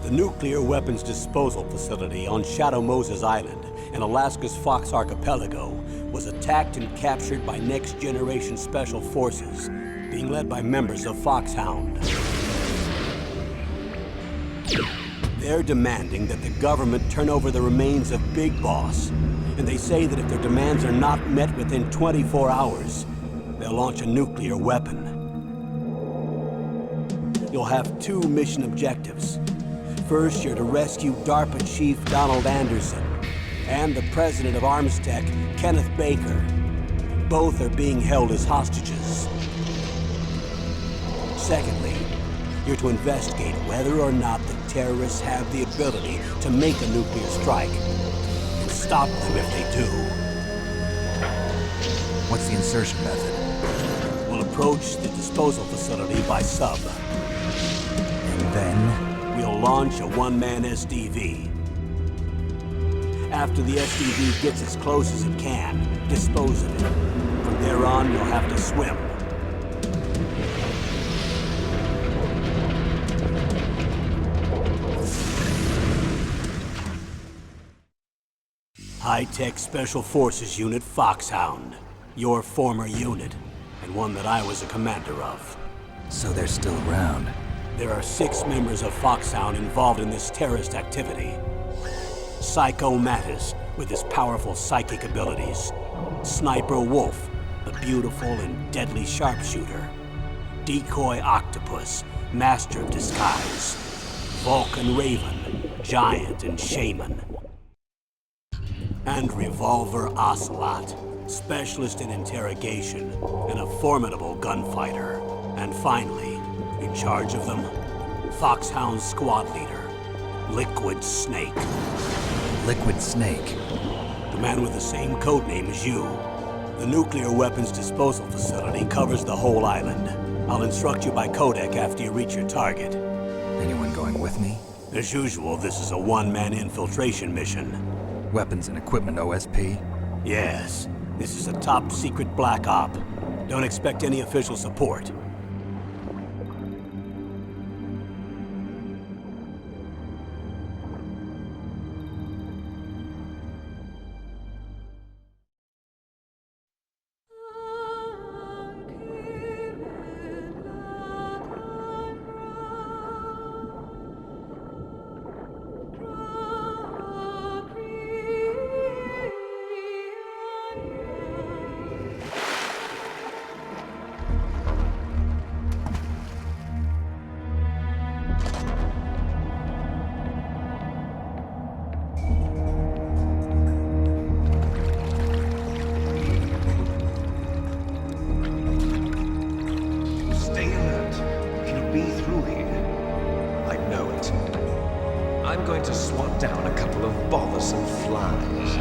The nuclear weapons disposal facility on Shadow Moses Island in Alaska's Fox Archipelago was attacked and captured by next-generation special forces, being led by members of Foxhound. They're demanding that the government turn over the remains of Big Boss, and they say that if their demands are not met within 24 hours, they'll launch a nuclear weapon. You'll have two mission objectives. First, you're to rescue DARPA Chief Donald Anderson and the president of Armstech, Kenneth Baker. Both are being held as hostages. Secondly, you're to investigate whether or not the terrorists have the ability to make a nuclear strike and stop them if they do. What's the insertion method? We'll approach the disposal facility by sub. And then? We'll launch a one-man SDV. After the SDV gets as close as it can, dispose of it. From there on, you'll have to swim. High-Tech Special Forces Unit Foxhound. Your former unit, and one that I was a commander of. So they're still around. There are 6 members of Foxhound involved in this terrorist activity. Psycho Mattis, with his powerful psychic abilities. Sniper Wolf, the beautiful and deadly sharpshooter. Decoy Octopus, master of disguise. Vulcan Raven, giant and shaman. And Revolver Ocelot, specialist in interrogation and a formidable gunfighter. And finally, in charge of them, Foxhound's squad leader, Liquid Snake. Liquid Snake? The man with the same codename as you. The nuclear weapons disposal facility covers the whole island. I'll instruct you by codec after you reach your target. Anyone going with me? As usual, this is a one-man infiltration mission. Weapons and equipment OSP? Yes. This is a top-secret black op. Don't expect any official support. I'm going to swat down a couple of bothersome flies.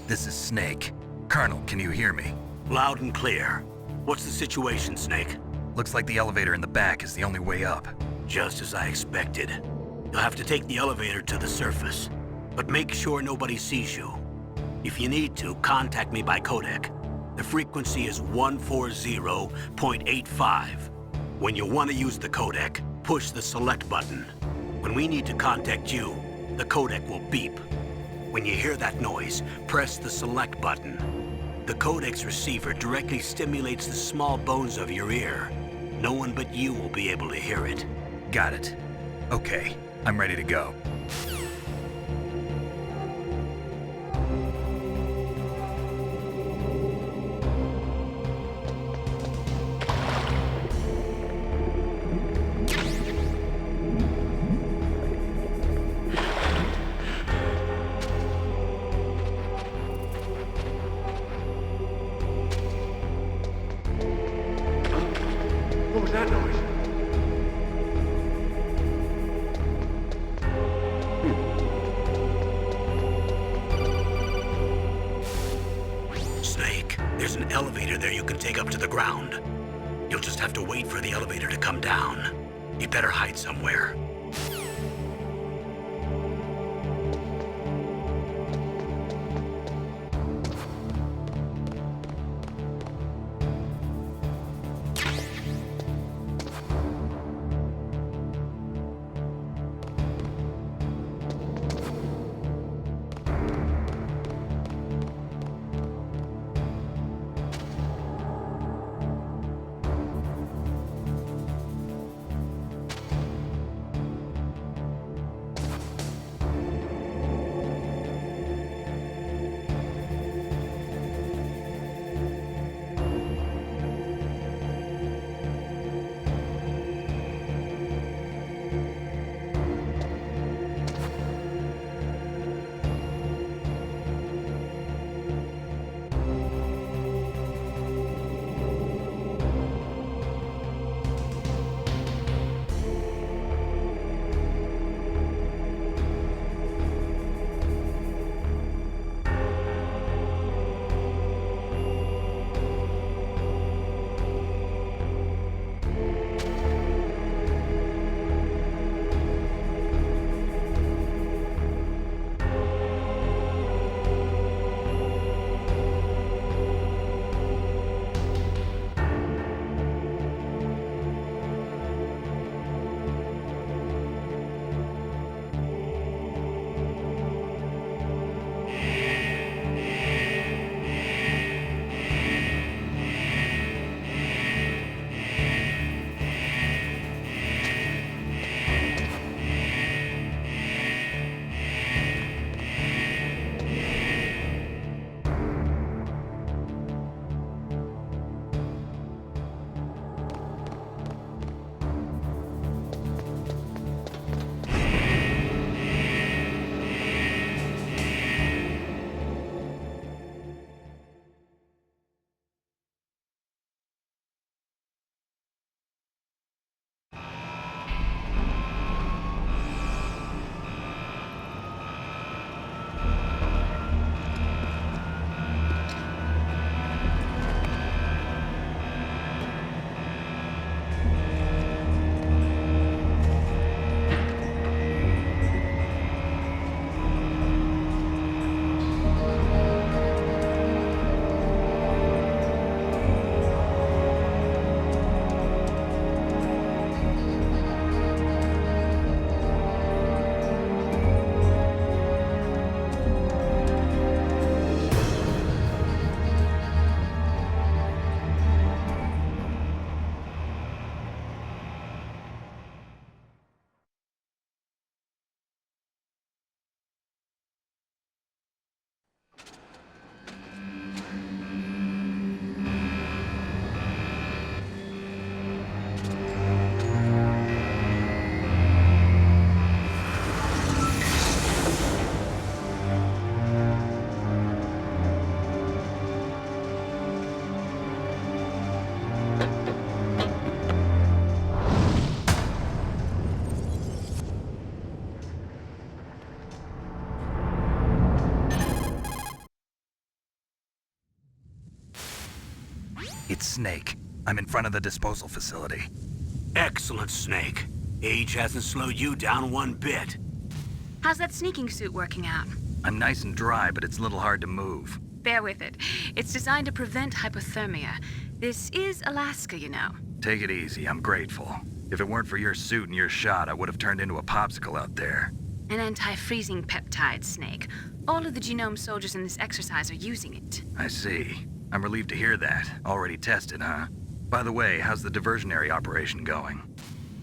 This is Snake. Colonel, can you hear me? Loud and clear. What's the situation, Snake? Looks like the elevator in the back is the only way up. Just as I expected. You'll have to take the elevator to the surface. But make sure nobody sees you. If you need to, contact me by codec. The frequency is 140.85. When you want to use the codec, push the select button. When we need to contact you, the codec will beep. When you hear that noise, press the select button. The codec's receiver directly stimulates the small bones of your ear. No one but you will be able to hear it. Got it. Okay, I'm ready to go. What was that noise? ground. You'll just have to wait for the elevator to come down. You better hide somewhere. It's Snake. I'm in front of the disposal facility. Excellent, Snake. Age hasn't slowed you down one bit. How's that sneaking suit working out? I'm nice and dry, but it's a little hard to move. Bear with it. It's designed to prevent hypothermia. This is Alaska, you know. Take it easy, I'm grateful. If it weren't for your suit and your shot, I would have turned into a popsicle out there. An anti-freezing peptide, Snake. All of the genome soldiers in this exercise are using it. I see. I'm relieved to hear that. Already tested, huh? By the way, how's the diversionary operation going?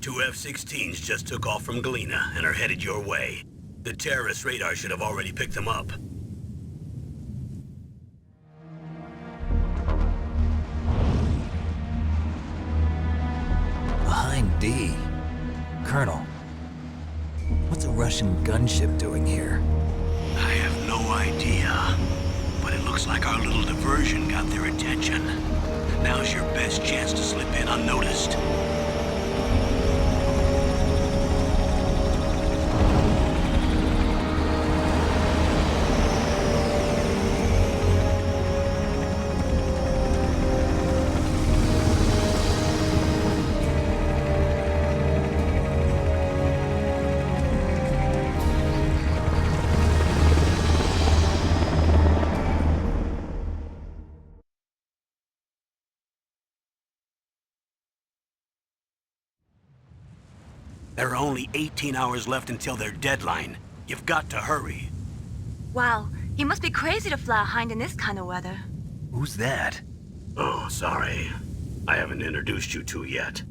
2 F-16s just took off from Galena and are headed your way. The terrorist radar should have already picked them up. Behind D. Colonel, what's a Russian gunship doing here? I have no idea, but it looks like our little diversion got their attention. Now's your best chance to slip in unnoticed. There are only 18 hours left until their deadline. You've got to hurry. Wow, you must be crazy to fly a hind in this kind of weather. Who's that? Oh, sorry. I haven't introduced you to yet.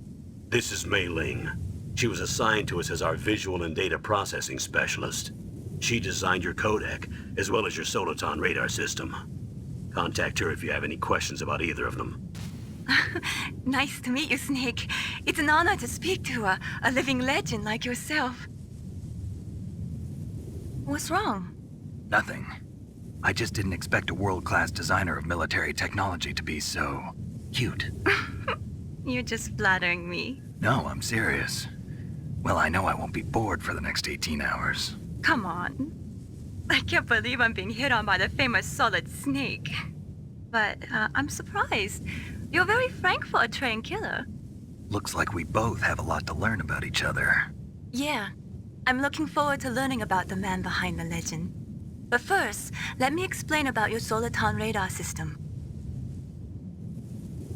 This is Mei Ling. She was assigned to us as our visual and data processing specialist. She designed your codec, as well as your Soliton radar system. Contact her if you have any questions about either of them. Nice to meet you, Snake. It's an honor to speak to a living legend like yourself. What's wrong? Nothing. I just didn't expect a world-class designer of military technology to be so cute. You're just flattering me. No, I'm serious. Well, I know I won't be bored for the next 18 hours. Come on. I can't believe I'm being hit on by the famous Solid Snake. But I'm surprised. You're very frank for a trained killer. Looks like we both have a lot to learn about each other. Yeah. I'm looking forward to learning about the man behind the legend. But first, let me explain about your Soliton radar system.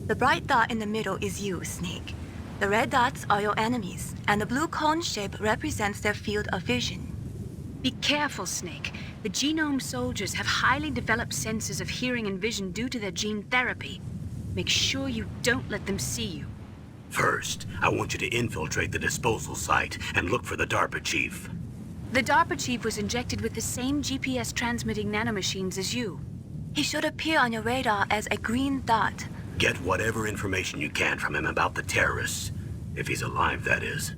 The bright dot in the middle is you, Snake. The red dots are your enemies, and the blue cone shape represents their field of vision. Be careful, Snake. The genome soldiers have highly developed senses of hearing and vision due to their gene therapy. Make sure you don't let them see you. First, I want you to infiltrate the disposal site and look for the DARPA chief. The DARPA chief was injected with the same GPS transmitting nanomachines as you. He should appear on your radar as a green dot. Get whatever information you can from him about the terrorists. If he's alive, that is.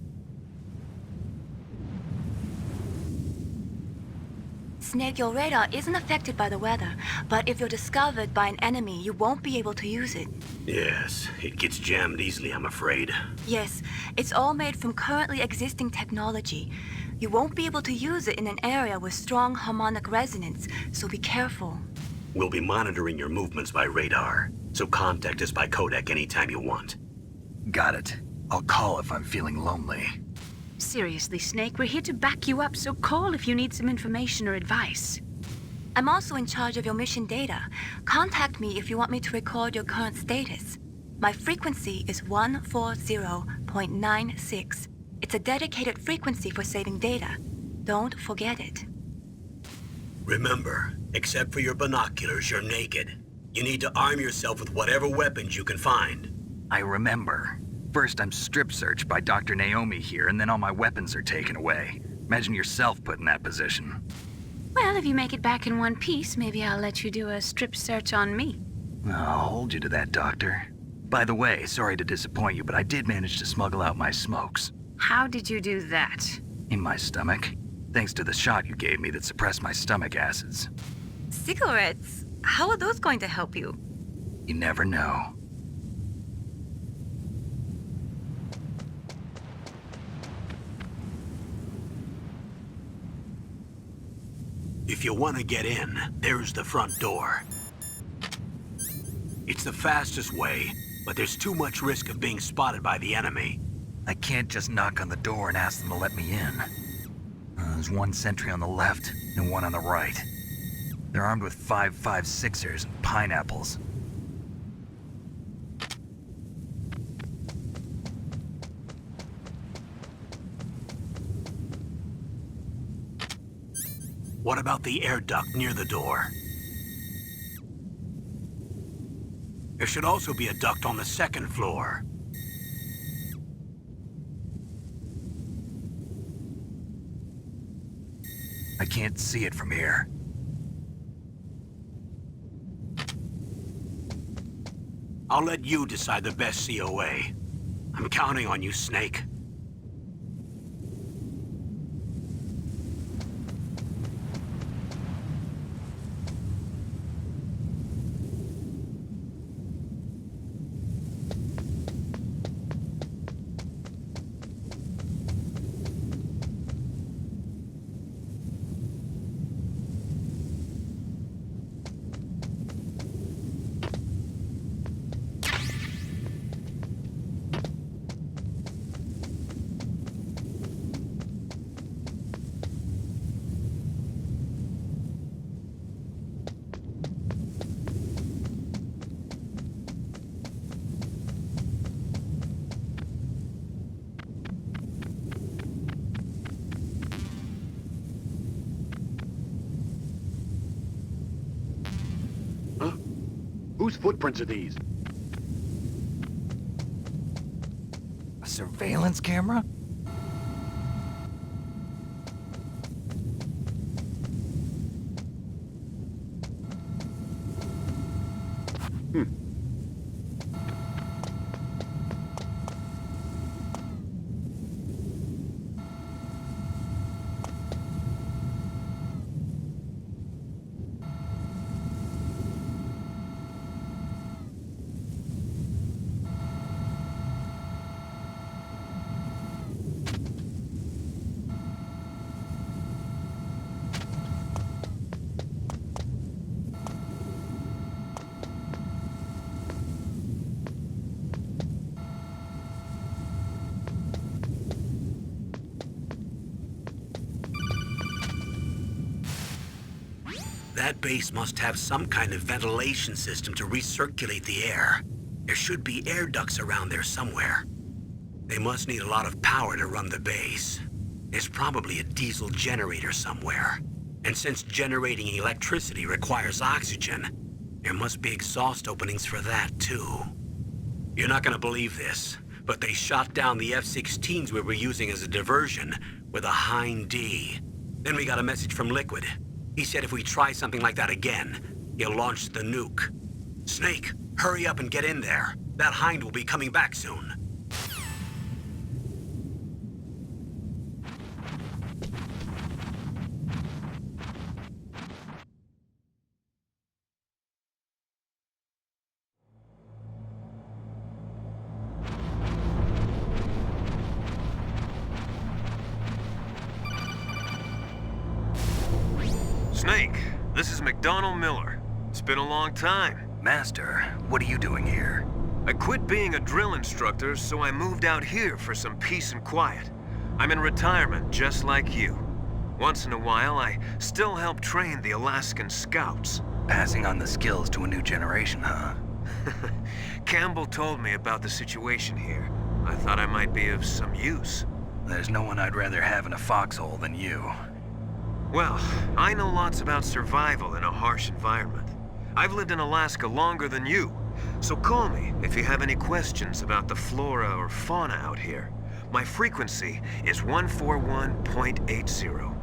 Snake, your radar isn't affected by the weather, but if you're discovered by an enemy, you won't be able to use it. Yes, it gets jammed easily, I'm afraid. Yes, it's all made from currently existing technology. You won't be able to use it in an area with strong harmonic resonance, so be careful. We'll be monitoring your movements by radar, so contact us by codec anytime you want. Got it. I'll call if I'm feeling lonely. Seriously, Snake, we're here to back you up, so call if you need some information or advice. I'm also in charge of your mission data. Contact me if you want me to record your current status. My frequency is 140.96. It's a dedicated frequency for saving data. Don't forget it. Remember, except for your binoculars, you're naked. You need to arm yourself with whatever weapons you can find. I remember. First, I'm strip searched by Dr. Naomi here, and then all my weapons are taken away. Imagine yourself put in that position. Well, if you make it back in one piece, maybe I'll let you do a strip search on me. I'll hold you to that, Doctor. By the way, sorry to disappoint you, but I did manage to smuggle out my smokes. How did you do that? In my stomach. Thanks to the shot you gave me that suppressed my stomach acids. Cigarettes? How are those going to help you? You never know. If you want to get in, there's the front door. It's the fastest way, but there's too much risk of being spotted by the enemy. I can't just knock on the door and ask them to let me in. There's one sentry on the left and one on the right. They're armed with 5.56ers and pineapples. What about the air duct near the door? There should also be a duct on the second floor. I can't see it from here. I'll let you decide the best COA. I'm counting on you, Snake. Whose footprints are these? A surveillance camera? That base must have some kind of ventilation system to recirculate the air. There should be air ducts around there somewhere. They must need a lot of power to run the base. There's probably a diesel generator somewhere. And since generating electricity requires oxygen, there must be exhaust openings for that too. You're not gonna believe this, but they shot down the F-16s we were using as a diversion with a Hind D. Then we got a message from Liquid. He said if we try something like that again, he'll launch the nuke. Snake, hurry up and get in there. That Hind will be coming back soon. Snake, this is McDonald Miller. It's been a long time. Master, what are you doing here? I quit being a drill instructor, so I moved out here for some peace and quiet. I'm in retirement, just like you. Once in a while, I still help train the Alaskan Scouts. Passing on the skills to a new generation, huh? Campbell told me about the situation here. I thought I might be of some use. There's no one I'd rather have in a foxhole than you. Well, I know lots about survival in a harsh environment. I've lived in Alaska longer than you, so call me if you have any questions about the flora or fauna out here. My frequency is 141.80.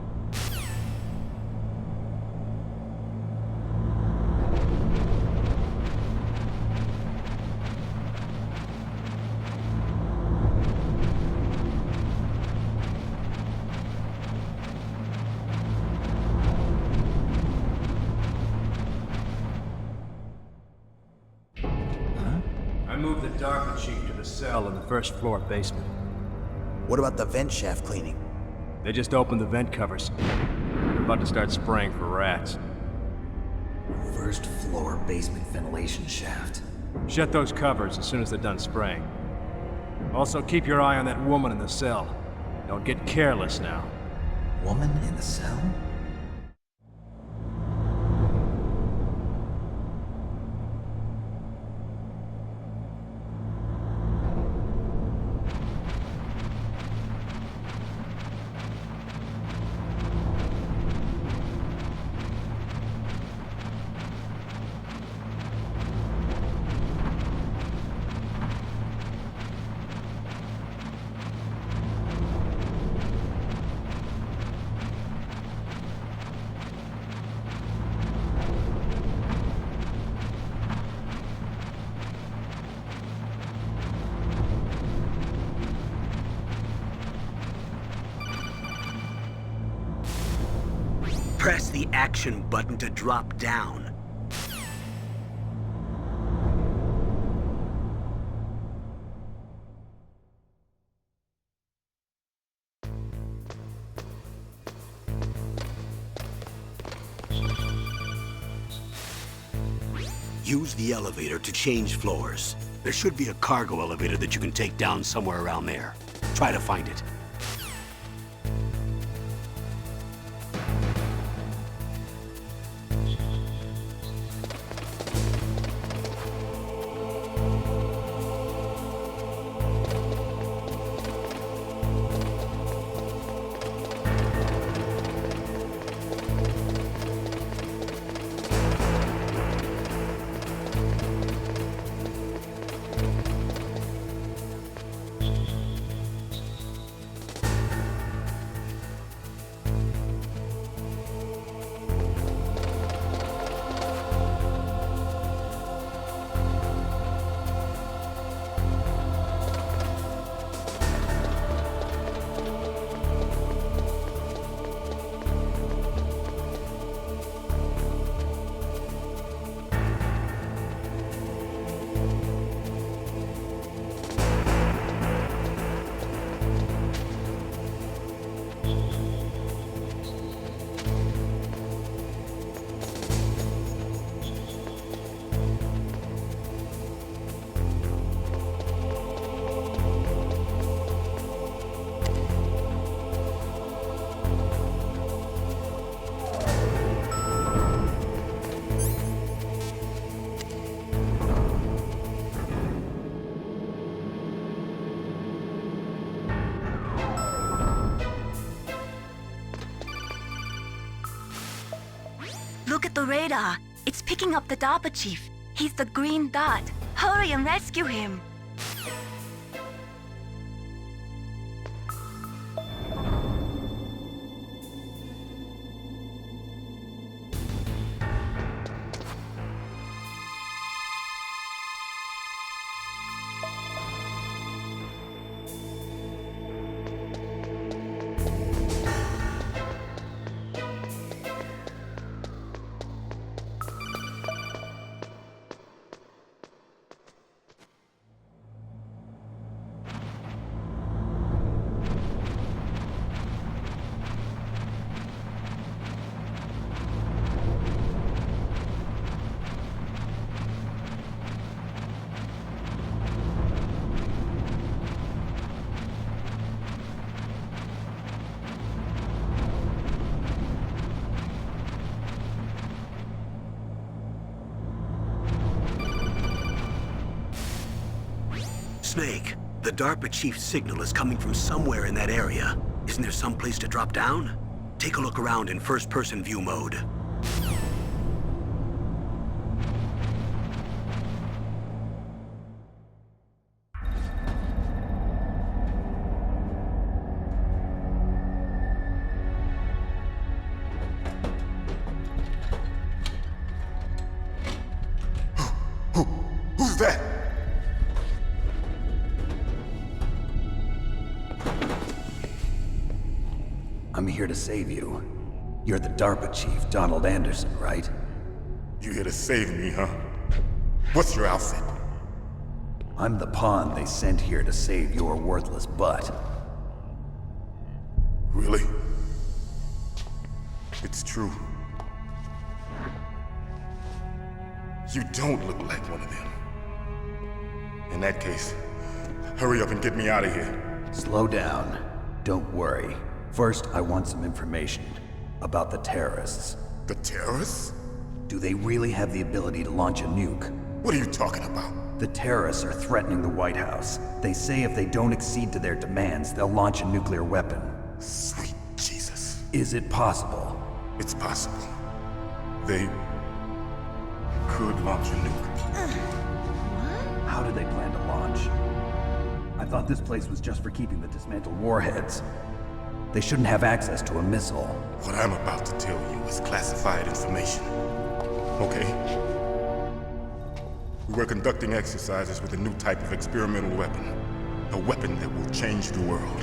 I moved the Darker Chief to the cell in the first floor basement. What about the vent shaft cleaning? They just opened the vent covers. They're about to start spraying for rats. First floor basement ventilation shaft. Shut those covers as soon as they're done spraying. Also, keep your eye on that woman in the cell. Don't get careless now. Woman in the cell? Press the action button to drop down. Use the elevator to change floors. There should be a cargo elevator that you can take down somewhere around there. Try to find it. Look at the radar. It's picking up the DARPA chief. He's the green dot. Hurry and rescue him. Snake, the DARPA chief's signal is coming from somewhere in that area. Isn't there some place to drop down? Take a look around in first-person view mode. Who's that? I'm here to save you. You're the DARPA chief, Donald Anderson, right? You here to save me, huh? What's your outfit? I'm the pawn they sent here to save your worthless butt. Really? It's true. You don't look like one of them. In that case, hurry up and get me out of here. Slow down. Don't worry. First, I want some information about the terrorists. The terrorists? Do they really have the ability to launch a nuke? What are you talking about? The terrorists are threatening the White House. They say if they don't accede to their demands, they'll launch a nuclear weapon. Sweet Jesus. Is it possible? It's possible. They could launch a nuke. How do they plan to launch? I thought this place was just for keeping the dismantled warheads. They shouldn't have access to a missile. What I'm about to tell you is classified information. Okay? We were conducting exercises with a new type of experimental weapon. A weapon that will change the world.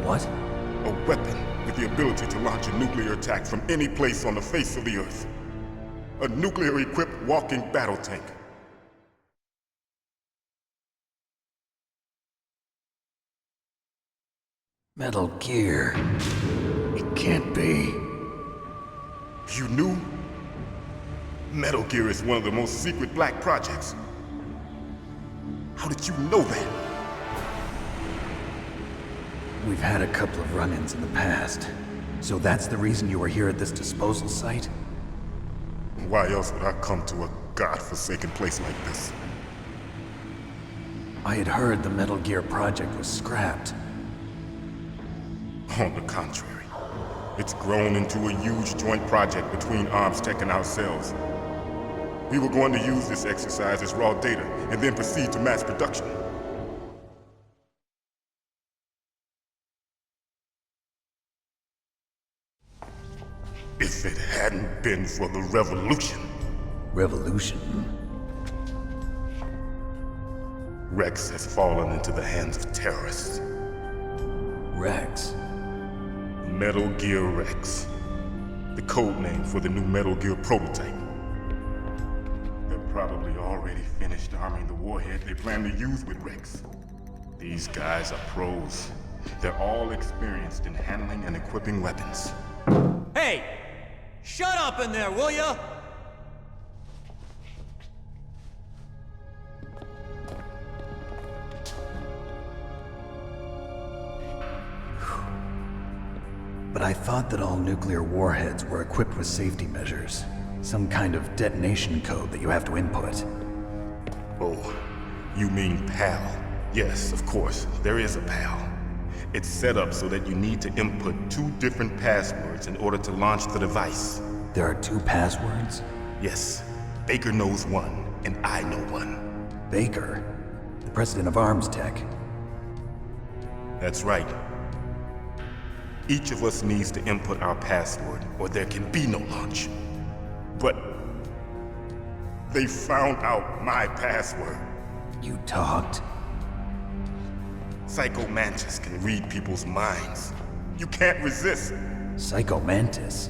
What? A weapon with the ability to launch a nuclear attack from any place on the face of the Earth. A nuclear-equipped walking battle tank. Metal Gear. It can't be. You knew? Metal Gear is one of the most secret black projects. How did you know that? We've had a couple of run-ins in the past. So that's the reason you were here at this disposal site? Why else would I come to a godforsaken place like this? I had heard the Metal Gear project was scrapped. On the contrary, it's grown into a huge joint project between ArmsTech and ourselves. We were going to use this exercise as raw data and then proceed to mass production. If it hadn't been for the revolution. Revolution? Rex has fallen into the hands of terrorists. Rex? Metal Gear Rex. The code name for the new Metal Gear prototype. They're probably already finished arming the warhead they plan to use with Rex. These guys are pros. They're all experienced in handling and equipping weapons. Hey! Shut up in there, will ya? But I thought that all nuclear warheads were equipped with safety measures. Some kind of detonation code that you have to input. Oh, you mean PAL? Yes, of course, there is a PAL. It's set up so that you need to input 2 different passwords in order to launch the device. there are 2 passwords? Yes. Baker knows one, and I know one. Baker? The president of Arms Tech. That's right. Each of us needs to input our password, or there can be no launch. But they found out my password. You talked? Psycho Mantis can read people's minds. You can't resist. Psycho Mantis?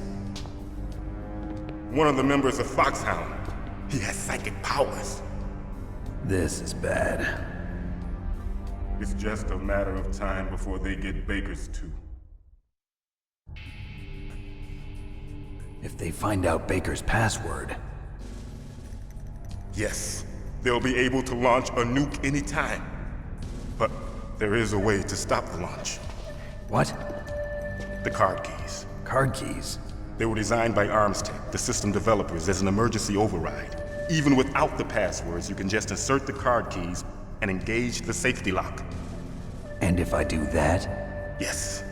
One of the members of Foxhound. He has psychic powers. This is bad. It's just a matter of time before they get Baker's too. If they find out Baker's password... Yes, they'll be able to launch a nuke anytime. But there is a way to stop the launch. What? The card keys. Card keys? They were designed by Arms Tech, the system developers, as an emergency override. Even without the passwords, you can just insert the card keys and engage the safety lock. And if I do that? Yes.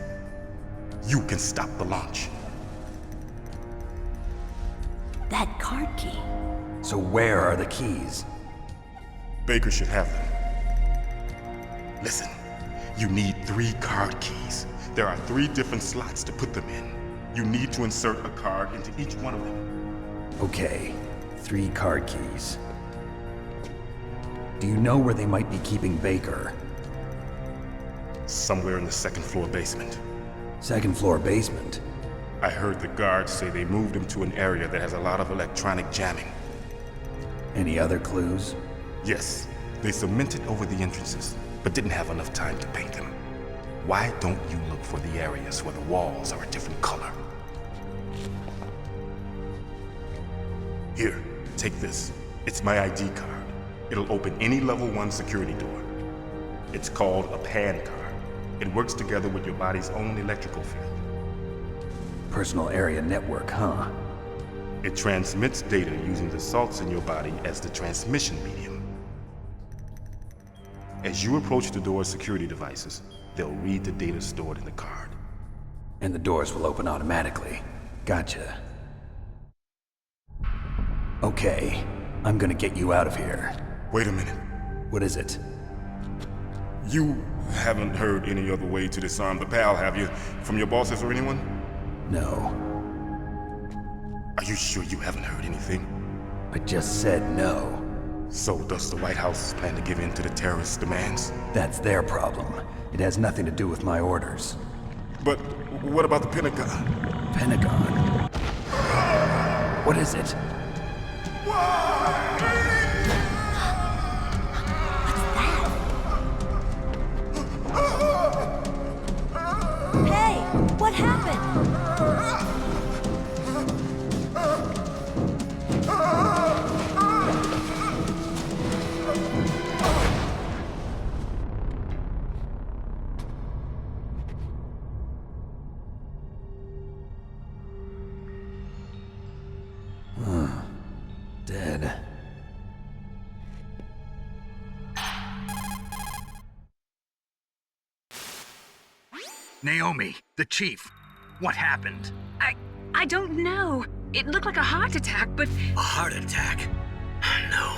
You can stop the launch. That card key. So where are the keys? Baker should have them. Listen, you need 3 card keys. There are 3 different slots to put them in. You need to insert a card into each one of them. Okay, 3 card keys. Do you know where they might be keeping Baker? Somewhere in the 2nd floor basement. 2nd floor basement? I heard the guards say they moved him to an area that has a lot of electronic jamming. Any other clues? Yes, they cemented over the entrances, but didn't have enough time to paint them. Why don't you look for the areas where the walls are a different color? Here, take this. It's my ID card. It'll open any level 1 security door. It's called a PAN card. It works together with your body's own electrical field. Personal area network, huh? It transmits data using the salts in your body as the transmission medium. As you approach the door's security devices, they'll read the data stored in the card. And the doors will open automatically. Gotcha. Okay, I'm gonna get you out of here. Wait a minute. What is it? You haven't heard any other way to disarm the PAL, have you? From your bosses or anyone? No. Are you sure you haven't heard anything? I just said no. So does the White House plan to give in to the terrorists' demands? That's their problem. It has nothing to do with my orders. But what about the Pentagon? Pentagon? What is it? Hey, what happened? Dead. Naomi, the chief. What happened? I don't know. It looked like a heart attack, but... A heart attack? No.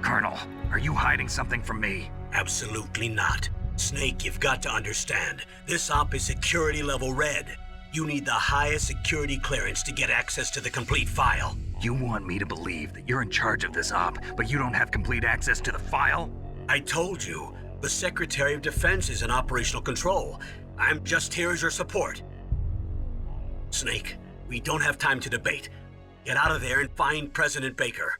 Colonel, are you hiding something from me? Absolutely not. Snake, you've got to understand. This op is security level red. You need the highest security clearance to get access to the complete file. You want me to believe that you're in charge of this op, but you don't have complete access to the file? I told you, the Secretary of Defense is in operational control. I'm just here as your support. Snake, we don't have time to debate. Get out of there and find President Baker.